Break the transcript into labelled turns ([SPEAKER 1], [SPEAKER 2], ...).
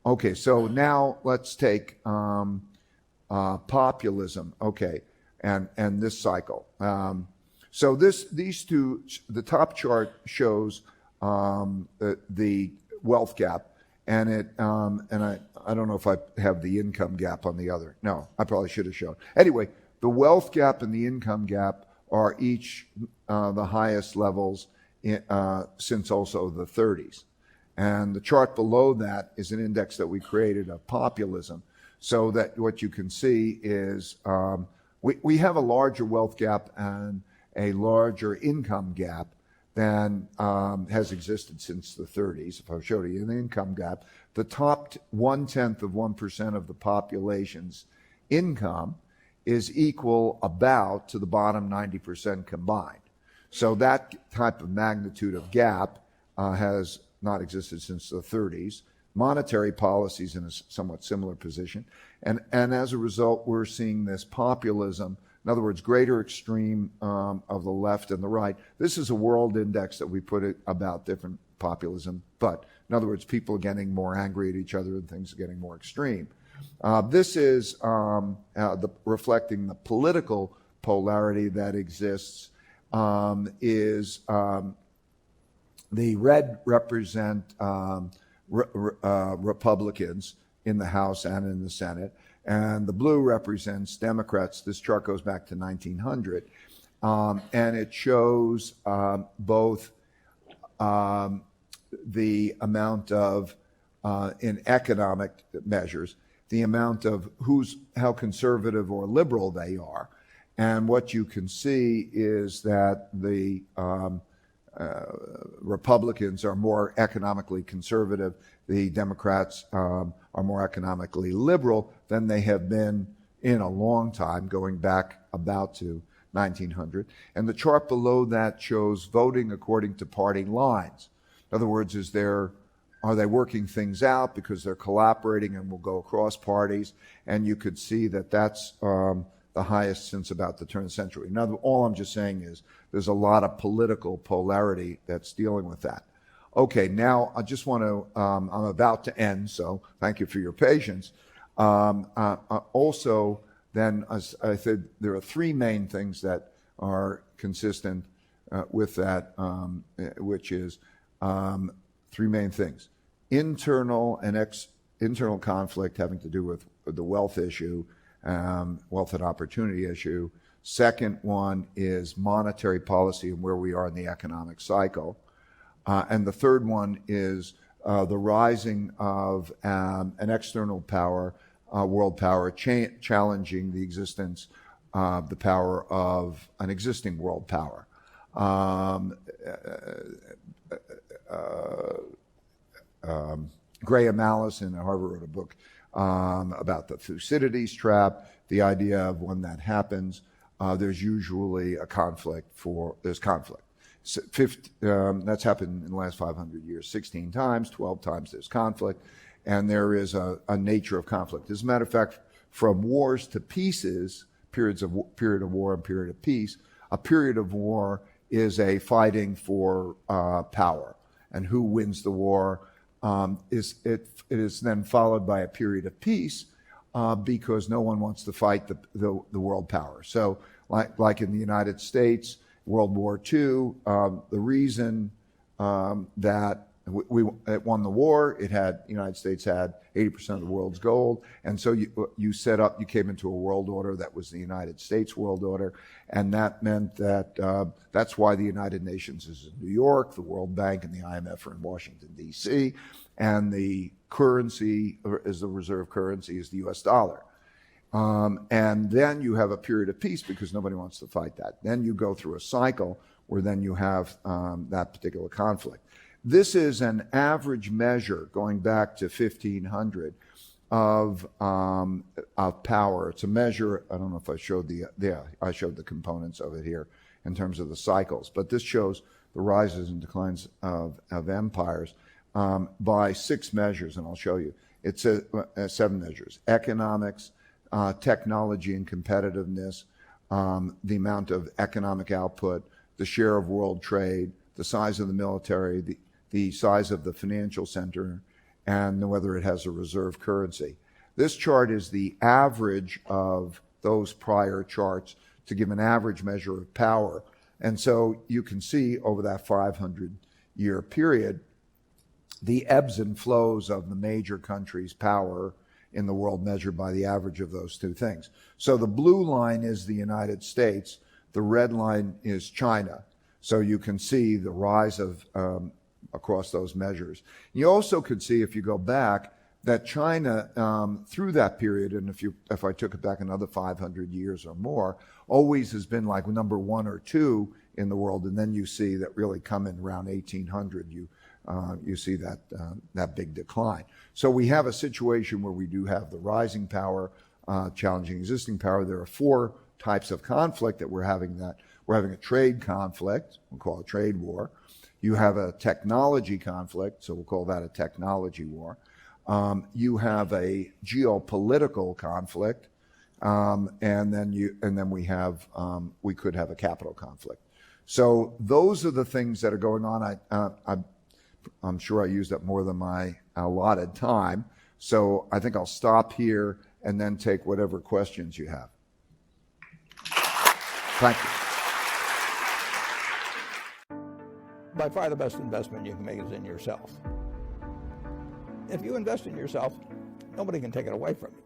[SPEAKER 1] Okay, so now let's take populism. Okay, and this cycle. So these two, the top chart shows the wealth gap, and I don't know if I have the income gap on the other. No, I probably should have shown. Anyway, the wealth gap and the income gap are each the highest levels since also the 30s. And the chart below that is an index that we created of populism, so that what you can see is we have a larger wealth gap and a larger income gap than has existed since the 30s. If I showed you the income gap, the top 0.1% of the population's income is equal about to the bottom 90% combined. So that type of magnitude of gap has not existed since the 30s. Monetary policy is in a somewhat similar position. And as a result, we're seeing this populism, in other words, greater extreme of the left and the right. This is a world index that we put it about different populism, but in other words, people are getting more angry at each other and things are getting more extreme. This is reflecting the political polarity that exists. The red represent Republicans in the House and in the Senate, and the blue represents Democrats. This chart goes back to 1900, and it shows both the amount of, in economic measures, the amount of how conservative or liberal they are. And what you can see is that the Republicans are more economically conservative. The Democrats are more economically liberal than they have been in a long time, going back about to 1900. And the chart below that shows voting according to party lines. In other words, are they working things out because they're collaborating and will go across parties? And you could see that that's the highest since about the turn of the century. Now, all I'm just saying is there's a lot of political polarity that's dealing with that. Okay, now I just want to, I'm about to end, so thank you for your patience. Also, then, as I said, there are three main things that are consistent with that, which is three main things. Internal conflict having to do with the wealth issue, wealth and opportunity issue. Second one is monetary policy and where we are in the economic cycle. And the third one is the rising of an external power, world power, challenging the existence, the power of an existing world power. Graham Allison at Harvard wrote a book about the Thucydides trap, the idea of when that happens, there's usually a conflict. There's conflict. That's happened in the last 500 years, 16 times, 12 times there's conflict, and there is a nature of conflict. As a matter of fact, from wars to peaces, period of war and period of peace, a period of war is a fighting for power, and who wins the war. It is then followed by a period of peace because no one wants to fight the world power. So like in the United States, World War II, the reason that it won the war, the United States had 80% of the world's gold, and so you came into a world order that was the United States world order, and that meant that that's why the United Nations is in New York, the World Bank and the IMF are in Washington, D.C., and the currency, as the reserve currency, is the U.S. dollar. And then you have a period of peace because nobody wants to fight that. Then you go through a cycle where then you have that particular conflict. This is an average measure going back to 1500 of power. It's a measure, I don't know if I showed I showed the components of it here in terms of the cycles, but this shows the rises and declines of empires by 6 measures, and I'll show you. It's 7 measures: economics, technology and competitiveness, the amount of economic output, the share of world trade, the size of the military, the size of the financial center, and whether it has a reserve currency. This chart is the average of those prior charts to give an average measure of power. And so you can see over that 500-year period, the ebbs and flows of the major countries' power in the world measured by the average of those two things. So the blue line is the United States, the red line is China. So you can see the rise of across those measures. You also could see, if you go back, that China, through that period, and if I took it back another 500 years or more, always has been like number 1 or 2 in the world. And then you see that really come in around 1800, you see that big decline. So we have a situation where we do have the rising power challenging existing power. There are 4 types of conflict that we're having. We're having a trade conflict, we'll call it a trade war. You have a technology conflict, so we'll call that a technology war. You have a geopolitical conflict, and then we could have a capital conflict. So those are the things that are going on. I'm sure I used up more than my allotted time, so I think I'll stop here and then take whatever questions you have. Thank you.
[SPEAKER 2] By far the best investment you can make is in yourself. If you invest in yourself, nobody can take it away from you.